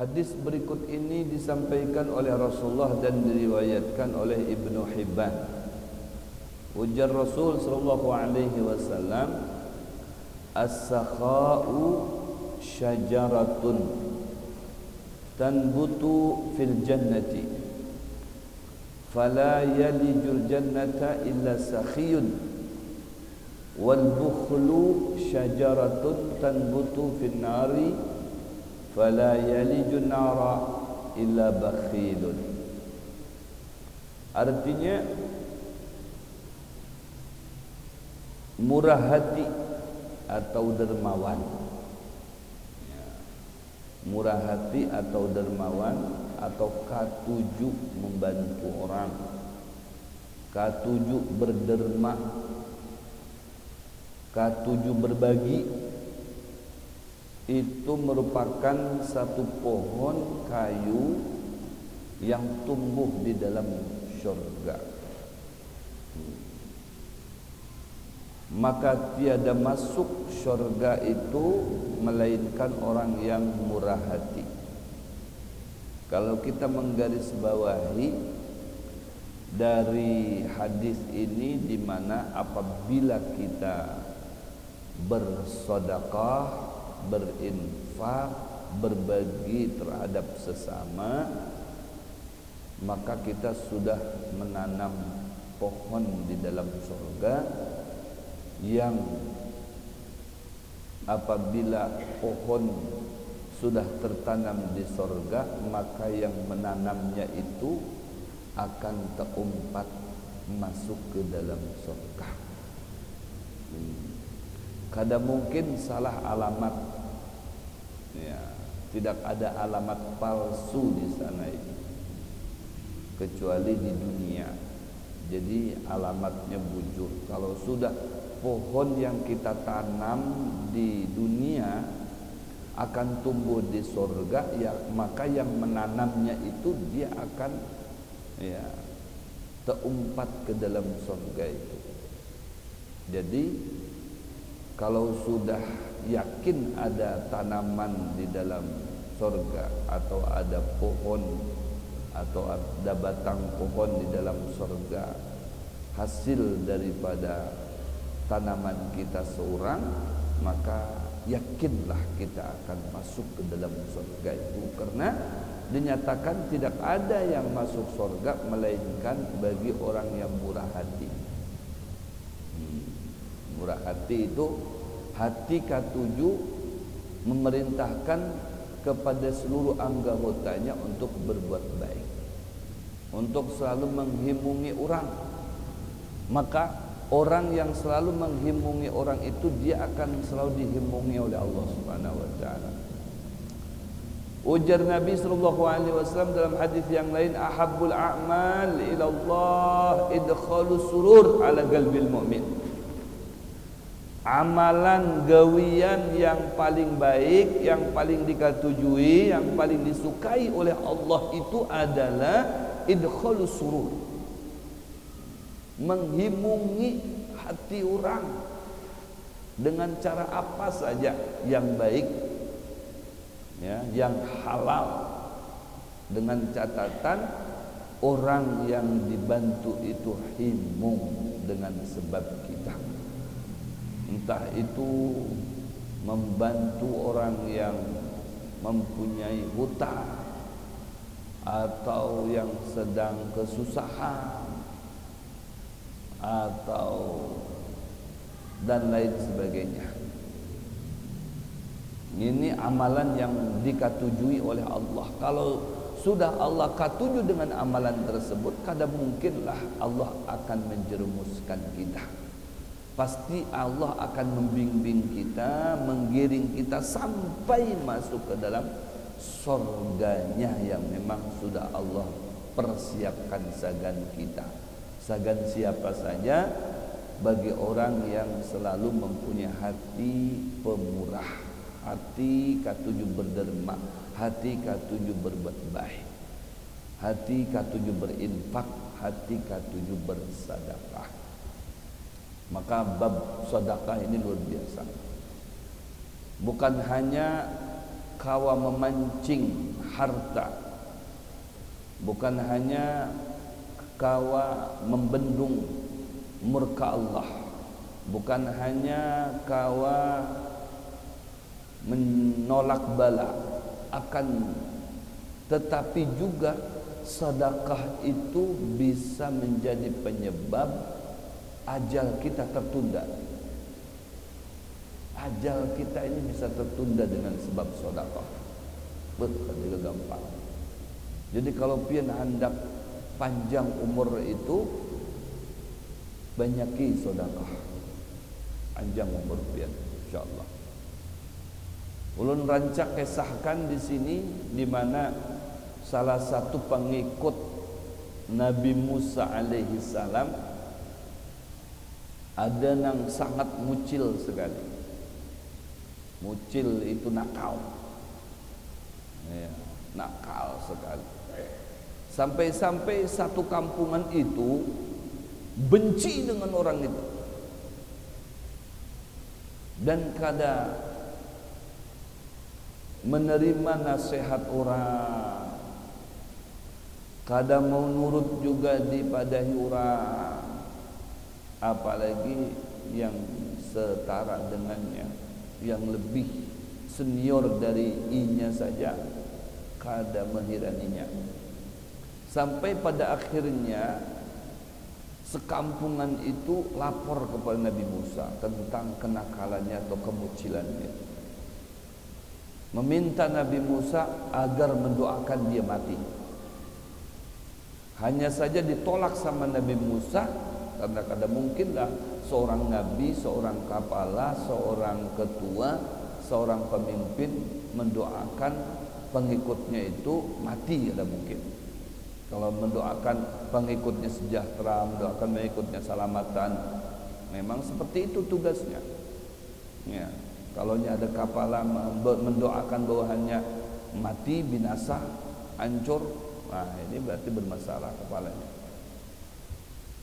Hadis berikut ini disampaikan oleh Rasulullah dan diriwayatkan oleh Ibnu Hibban. Ujar Rasul sallallahu alaihi wasallam, "As-sakha'u syajaratun tanbutu fil jannati fala yalijul jannata illa sakhiyun wal bukhlu syajaratun tanbutu fin nari fala yalijun nara illa bakhilun." Artinya murah hati atau dermawan, murah hati atau dermawan, atau K7 membantu orang, K7 berderma, K7 berbagi, itu merupakan satu pohon kayu yang tumbuh di dalam syurga. Maka tiada masuk syurga itu melainkan orang yang murah hati. Kalau kita menggarisbawahi dari hadis ini, di mana apabila kita bersedekah, berinfak, berbagi terhadap sesama, maka kita sudah menanam pohon di dalam surga, yang apabila pohon sudah tertanam di surga, maka yang menanamnya itu akan terumpat masuk ke dalam surga. Kadang mungkin salah alamat, ya, tidak ada alamat palsu di sana itu, kecuali di dunia. Jadi alamatnya bujur. Kalau sudah pohon yang kita tanam di dunia akan tumbuh di surga, ya, maka yang menanamnya itu dia akan, ya, terumpat ke dalam surga itu. Jadi kalau sudah yakin ada tanaman di dalam surga, atau ada pohon, atau ada batang pohon di dalam surga, hasil daripada tanaman kita seorang, maka yakinlah kita akan masuk ke dalam surga itu, karena dinyatakan tidak ada yang masuk surga melainkan bagi orang yang murah hati. Murah hati itu hati K7 memerintahkan kepada seluruh anggotanya untuk berbuat baik, untuk selalu menghimungi orang. Maka orang yang selalu menghimungi orang itu, dia akan selalu dihimungi oleh Allah Subhanahu wa taala. Ujar Nabi sallallahu alaihi wasallam dalam hadis yang lain, "Ahabbul a'mal ila Allah idkhalus surur ala qalbil mu'min." Amalan gawian yang paling baik, yang paling dikatujui, yang paling disukai oleh Allah itu adalah idkhalus surur, menghimungi hati orang dengan cara apa saja yang baik, ya, yang halal, dengan catatan orang yang dibantu itu himung dengan sebab kita. Entah itu membantu orang yang mempunyai hutang, atau yang sedang kesusahan, atau dan lain sebagainya. Ini amalan yang dikatujui oleh Allah. Kalau sudah Allah katuju dengan amalan tersebut, kadang mungkinlah Allah akan menjerumuskan kita. Pasti Allah akan membimbing kita, menggiring kita sampai masuk ke dalam surganya yang memang sudah Allah persiapkan sagan kita. Sagan siapa saja? Bagi orang yang selalu mempunyai hati pemurah, hati K7 berderma, hati K7 berbuat baik, hati K7 berinfak, hati K7 bersedekah. Maka bab sedekah ini luar biasa. Bukan hanya kawa memancing harta, bukan hanya kawa membendung murka Allah, bukan hanya kawa menolak bala, akan tetapi juga sedekah itu bisa menjadi penyebab ajal kita tertunda. Ajal kita ini bisa tertunda dengan sebab sedekah. Betul gampang. Jadi kalau pian hendak panjang umur itu, banyaki sedekah. Panjang umur pian, insyaallah. Ulun rancak kisahkan di sini, di mana salah satu pengikut Nabi Musa alaihi salam ada yang sangat mucil sekali. Mucil itu nakal, ya, nakal sekali. Sampai-sampai satu kampungan itu benci dengan orang itu, dan kada menerima nasihat orang, kada mau nurut juga dipadahi orang, apalagi yang setara dengannya, yang lebih senior dari inya saja kada menghiraninya. Sampai pada akhirnya sekampungan itu lapor kepada Nabi Musa tentang kenakalannya atau kemucilannya, meminta Nabi Musa agar mendoakan dia mati. Hanya saja ditolak sama Nabi Musa, karena kada mungkinlah seorang nabi, seorang kepala, seorang ketua, seorang pemimpin mendoakan pengikutnya itu mati, kada mungkin. Kalau mendoakan pengikutnya sejahtera, mendoakan pengikutnya selamatan, memang seperti itu tugasnya. Ya, kalau ada kepala mendoakan bawahannya mati, binasa, hancur, nah ini berarti bermasalah kepalanya.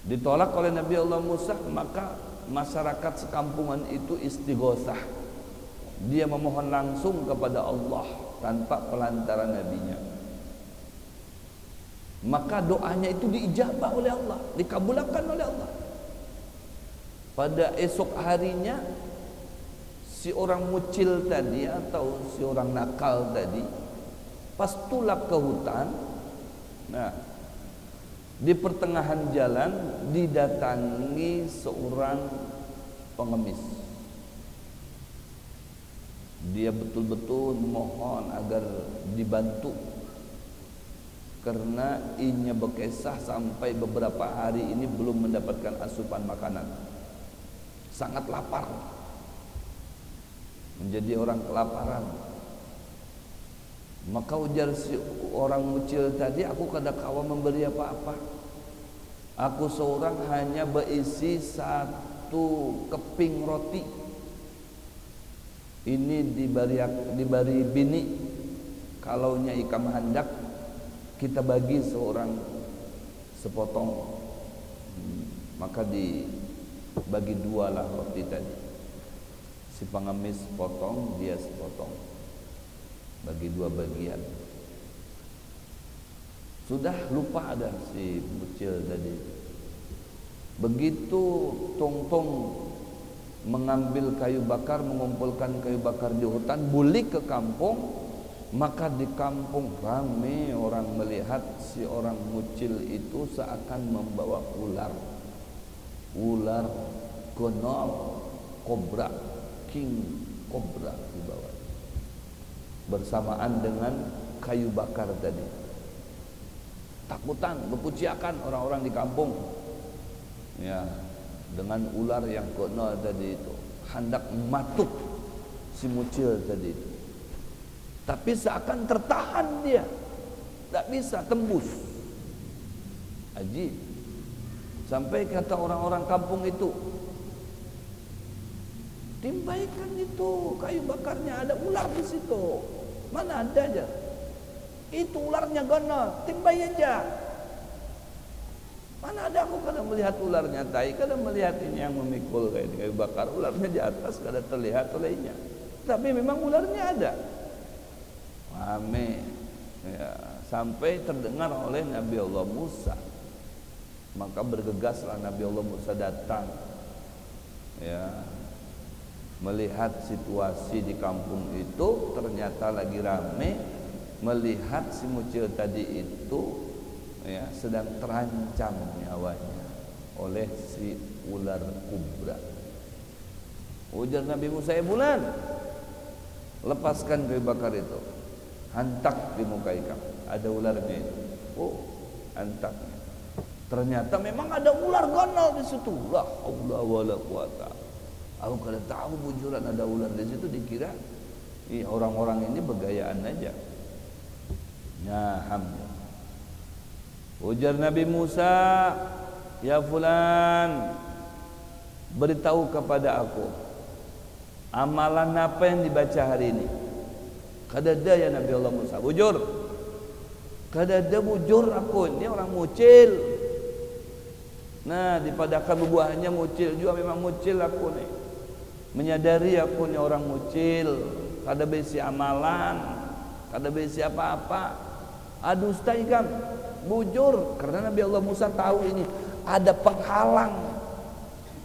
Ditolak oleh Nabi Allah Musa, maka masyarakat sekampungan itu istighosah. Dia memohon langsung kepada Allah tanpa pelantaran nabinya. Maka doanya itu diijabah oleh Allah, dikabulkan oleh Allah. Pada esok harinya, si orang mucil tadi atau si orang nakal tadi pas tulak ke hutan, nah di pertengahan jalan didatangi seorang pengemis. Dia betul-betul mohon agar dibantu, karena inya berkisah sampai beberapa hari ini belum mendapatkan asupan makanan, sangat lapar, menjadi orang kelaparan. Maka ujar si orang mucil tadi, aku kada kawa memberi apa-apa, aku seorang hanya berisi satu keping roti, ini diberi bini, kalau nya ikam hendak kita bagi seorang sepotong. Maka dibagi dua lah roti tadi, si pengemis potong, dia sepotong, bagi dua bagian. Sudah lupa ada si mucil tadi. Begitu tong-tong mengambil kayu bakar, mengumpulkan kayu bakar di hutan, balik ke kampung, maka di kampung ramai orang melihat si orang mucil itu seakan membawa ular gonol, kobra, king kobra dibawa bersamaan dengan kayu bakar tadi. Takutan, berpujiakan orang-orang di kampung, ya, dengan ular yang gonol tadi itu, hendak matuk si mucil tadi itu. Tapi seakan tertahan dia, tak bisa tembus. Ajib. Sampai kata orang-orang kampung itu, timbaikan itu kayu bakarnya, ada ular di situ. Mana ada aja? Itu ularnya gono, timbai aja. Mana ada, aku kadang melihat ularnya tai, kadang melihat ini yang memikul kayu bakar, ularnya di atas, kadang terlihat olehnya. Tapi memang ularnya ada. Rame. Ya, sampai terdengar oleh Nabi Allah Musa. Maka bergegaslah Nabi Allah Musa datang, ya, melihat situasi di kampung itu, ternyata lagi rame, melihat si mucil tadi itu, ya, sedang terancam nyawanya oleh si ular kubra. Ujar Nabi Musa, bulan, lepaskan kayu bakar itu, hantak di muka ikan. Ada ularnya itu. Oh, hantaknya. Ternyata memang ada ular ganal di situ. La haula wala quwata. Aku kada tahu bujuran ada ular di situ, dikira orang-orang ini bergayaan aja. Nah, ujar Nabi Musa, ya fulan, beritahu kepada aku amalan apa yang dibaca hari ini. Kada ada ya Nabi Allah Musa, bujur. Kada ada bujur aku, ini orang mucil. Nah, dipadakan buahnya mucil juga, memang mucil aku nih. Menyadari aku nih orang mucil, kada besi amalan, kada besi apa-apa. Aduh stai kam, bujur. Karena Nabi Allah Musa tahu ini ada penghalang,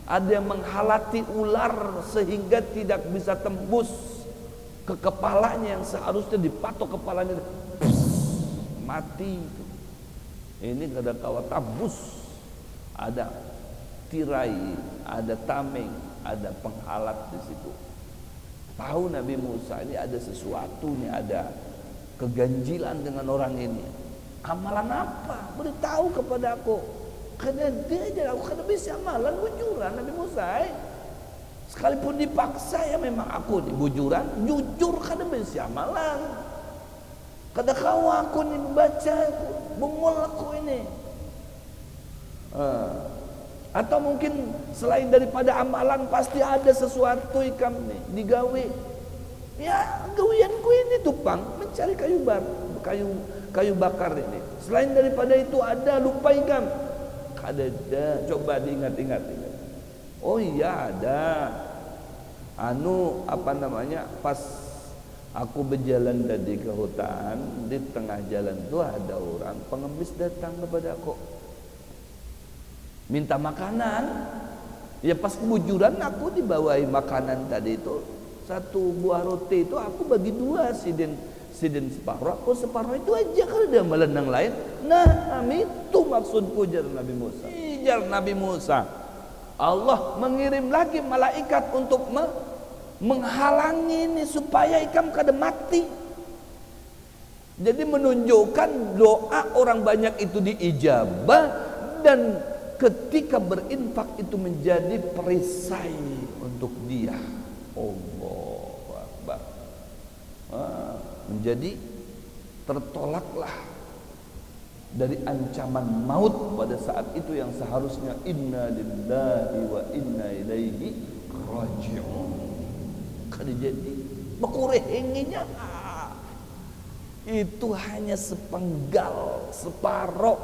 ada yang menghalati ular sehingga tidak bisa tembus ke kepalanya yang seharusnya dipatok kepalanya, mati. Ini kada kawa tabus. Ada tirai, ada tameng, ada penghalat di situ. Tahu Nabi Musa ini ada sesuatu nih, ada keganjilan dengan orang ini. Amalan apa? Beritahu kepada aku. Karena dia aja aku kada bisa amalan bujuran Nabi Musa. Sekalipun dipaksa ya memang aku nih bujuran, jujur kada bisa amalan. Kada kau aku nih membaca, bengol aku ini. Atau mungkin selain daripada amalan pasti ada sesuatu ikam nih digawe. Ya gawianku ini tupang mencari kayu bakar ini. Selain daripada itu ada, lupa ikam. Kada ada, coba diingat-ingat. Oh iya ada. Apa namanya, pas aku berjalan tadi ke hutan, di tengah jalan tuh ada orang pengemis datang kepada aku, minta makanan. Ya pas kebujuran aku dibawain makanan tadi itu, satu buah roti itu aku bagi dua, sidin separuh, aku separuh, itu aja. Kalau ada melenang lain, nah itu maksudku, jar Nabi Musa. Jar Nabi Musa, Allah mengirim lagi malaikat untuk menghalangi ini supaya ikam kada mati. Jadi menunjukkan doa orang banyak itu diijabah, dan ketika berinfak itu menjadi perisai untuk dia. Allahu Akbar. Menjadi tertolaklah dari ancaman maut pada saat itu yang seharusnya inna lillahi wa inna ilaihi raji'un. Kada jadi bekurehenginya itu hanya sepenggal, separuh,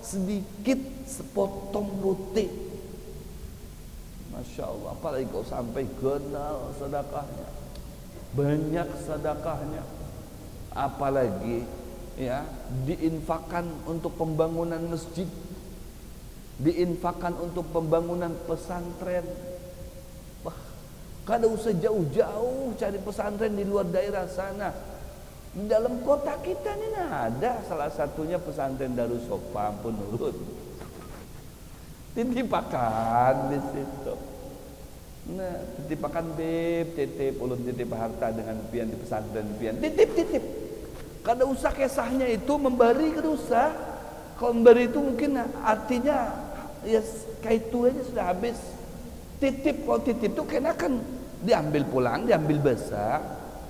sedikit, sepotong roti. Masya Allah, apalagi kau sampai kenal sedekahnya, banyak sedekahnya, apalagi ya diinfakkan untuk pembangunan masjid, diinfakkan untuk pembangunan pesantren. Wah, kada usah jauh-jauh cari pesantren di luar daerah sana. Di dalam kota kita ini ada salah satunya pesantren Darussofa, pun nurut. Titipakan di situ. Nah, titipakan beb, titip ulun titip harta dengan pian di pesantren pian. Titip. Kada usah kisahnya itu memberi, kada usah. Kalau memberi itu mungkin artinya ya kayak itu aja sudah habis. Titip, kalau titip itu kena kan diambil pulang, diambil besar.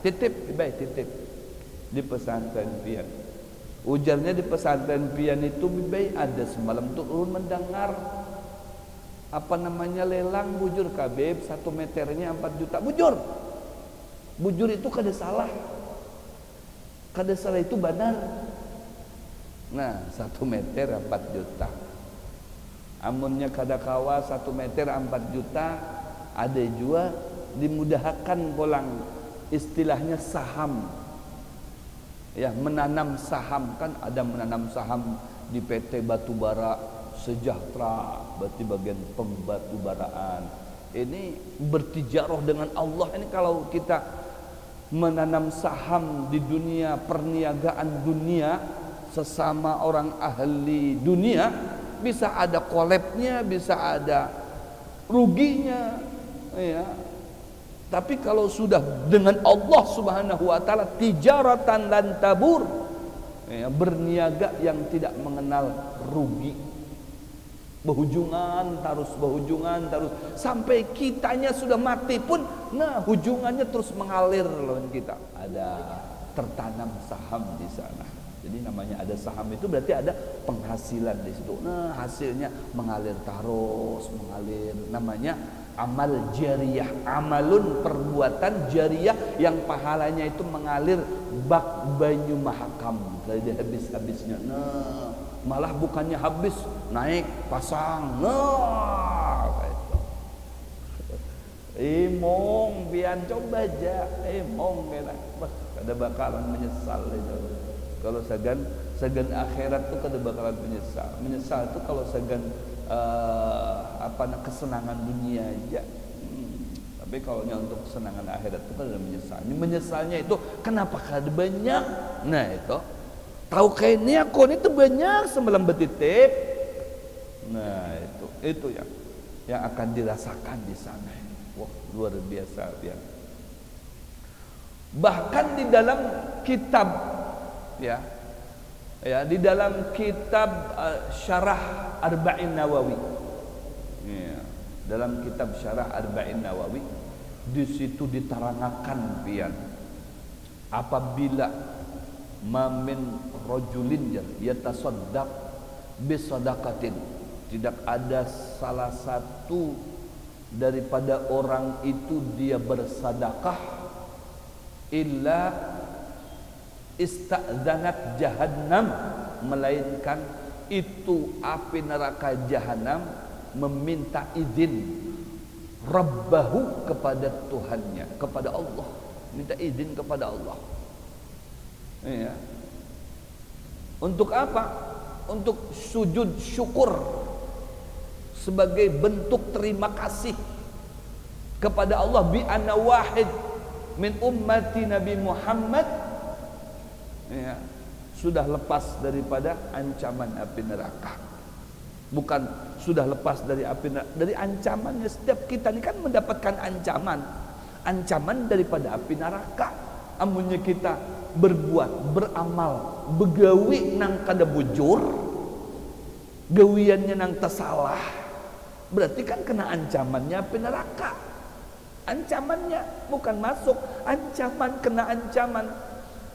Titip, baik titip di pesantren pian. Ujarnya di pesantren pian itu baik ada semalam tuh ulun mendengar apa namanya lelang bujur kabeb, 1 meternya 4 juta. Bujur itu kada salah itu benar. Nah 1 meter 4 juta. Amunnya kada kawa 1 meter 4 juta, ada juga dimudahkan pulang istilahnya saham. Ya, menanam saham, kan ada menanam saham di PT Batubara Sejahtera, berarti bagian pembatubaraan. Ini bertijarah dengan Allah. Ini kalau kita menanam saham di dunia perniagaan dunia sesama orang ahli dunia, bisa ada kolabnya, bisa ada ruginya, ya. Tapi kalau sudah dengan Allah Subhanahu wa taala, tijaratan lan tabur, ya, berniaga yang tidak mengenal rugi, berhujungan terus sampai kitanya sudah mati pun, nah hujungannya terus mengalir lawan kita. Ada tertanam saham di sana. Jadi namanya ada saham itu berarti ada penghasilan di situ. Nah, hasilnya mengalir terus, mengalir. Namanya amal jariyah, amalun, perbuatan jariyah yang pahalanya itu mengalir bak banyu mahakam, tidak habis-habisnya. Nah, malah bukannya habis, naik pasang. Nah, kayak itu. Imong pian coba aja, imong enak. Kada bakalan menyesal itu. Kalau segan akhirat tuh kada bakalan menyesal. Menyesal itu kalau segan kesenangan dunia aja. Tapi kalau untuk kesenangan akhirat itu kada menyesal. Menyesalnya itu kenapa kada banyak? Nah itu tahu kayaknya kon itu banyak semalam betitip. Nah itu yang akan dirasakan di sana. Wah, luar biasa ya. Bahkan di dalam kitab ya di dalam kitab Syarah Arba'in Nawawi, ya, dalam kitab Syarah Arba'in Nawawi, di situ diterangkan pian, apabila mamin rajulin yatasaddaq bisadaqatin, tidak ada salah satu daripada orang itu dia bersedekah illa istadzanat jahannam, melainkan itu api neraka jahanam meminta izin rabbahu kepada Tuhannya, kepada Allah, minta izin kepada Allah. Ya. Untuk apa? Untuk sujud syukur sebagai bentuk terima kasih kepada Allah bi anna wahid min ummati Nabi Muhammad, ya, sudah lepas daripada ancaman api neraka. Bukan sudah lepas dari api neraka, dari ancamannya. Setiap kita ini kan mendapatkan ancaman daripada api neraka. Amunnya kita berbuat, beramal, begawi nang kada bujur, gawiannya nang tersalah, berarti kan kena ancamannya api neraka. Ancamannya bukan masuk, ancaman, kena ancaman.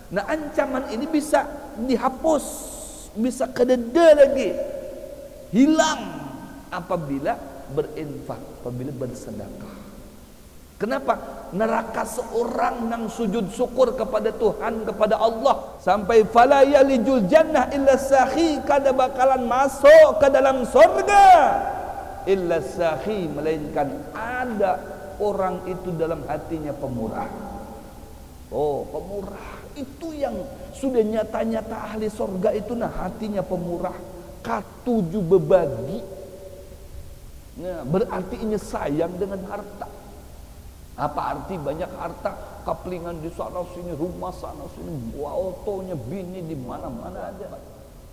Nah, ancaman ini bisa dihapus, bisa kededa lagi, hilang apabila berinfak, apabila bersedekah. Kenapa? Neraka seorang nang sujud syukur kepada Tuhan, kepada Allah, sampai fala yalijul jannah illa sakhi, kada bakalan masuk ke dalam surga illa sakhi, melainkan ada orang itu dalam hatinya pemurah. Oh, pemurah itu yang sudah nyata-nyata ahli surga itu, nah hatinya pemurah, katuju berbagi. Nah, berarti ini sayang dengan harta. Apa arti banyak harta? Kaplingan di sana sini, rumah sana sini, autonya, bini di mana-mana ada.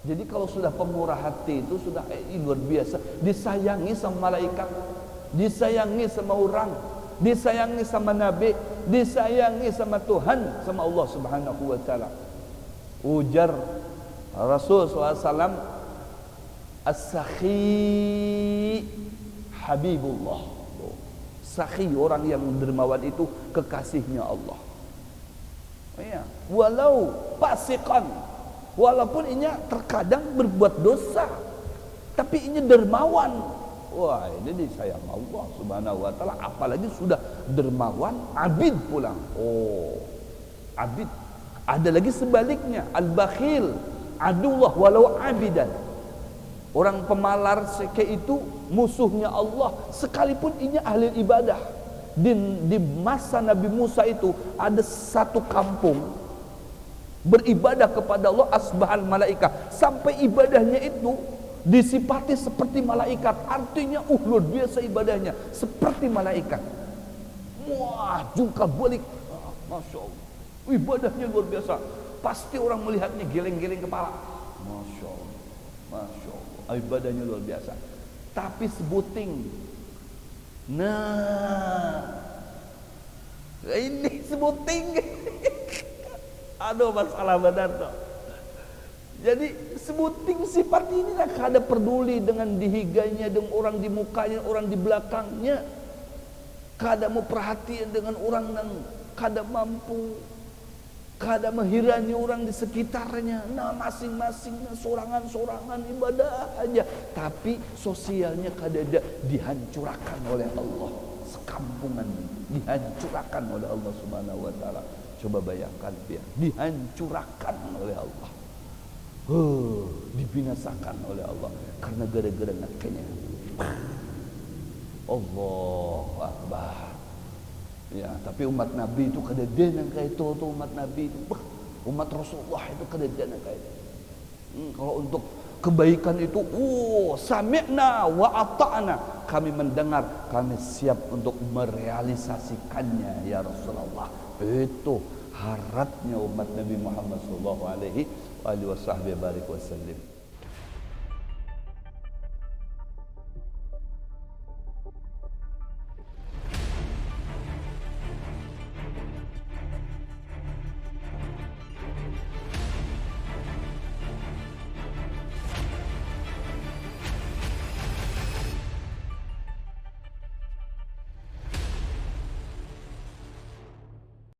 Jadi kalau sudah pemurah hati itu sudah luar biasa, disayangi sama malaikat, disayangi sama orang, disayangi sama nabi, disayangi sama Tuhan, sama Allah Subhanahu wa taala. Ujar Rasul SAW, as-sakhi habibullah. Sakhi, orang yang dermawan itu kekasihnya Allah. Ya, walau fasikan, walaupun inya terkadang berbuat dosa, tapi inya dermawan. Wah, ini disayang Allah Subhanahu wa taala, apalagi sudah dermawan, abid pulang. Oh, abid. Ada lagi sebaliknya, al-bakhil, adullah walau abidan. Orang pemalar seke itu musuhnya Allah, sekalipun inya ahli ibadah. Di masa Nabi Musa itu ada satu kampung beribadah kepada Allah asbahal malaika, sampai ibadahnya itu disifati seperti malaikat. Artinya luar biasa ibadahnya, seperti malaikat. Wah, jungkal balik, masya Allah, ibadahnya luar biasa. Pasti orang melihatnya geleng-geleng kepala. Masya Allah, masya Allah, ibadahnya luar biasa. Tapi sebuting, nah ini sebuting. Aduh, masalah benar tuh. Jadi sebuting sifat ini lah, kada peduli dengan dihiganya, dengan orang di mukanya, orang di belakangnya, kada mau perhatian dengan orang yang kada mampu, kada menghirani orang di sekitarnya. Nah, masing-masingnya sorangan-sorangan ibadah aja, tapi sosialnya kada ada, dihancurkan oleh Allah. Sekampungan dihancurkan oleh Allah Subhanahu wa taala. Coba bayangkan ya, dihancurkan oleh Allah. Dibinasakan oleh Allah karena gara-gara nakenya. Allahu Akbar. Ya, tapi umat Nabi itu kada denang kayak itu tuh umat Nabi itu. Umat Rasulullah itu kada denang kayak itu. Kalau untuk kebaikan itu, sami'na wa ata'na, kami mendengar, kami siap untuk merealisasikannya ya Rasulullah. Itu harapnya umat Nabi Muhammad sallallahu alaihi wasallam.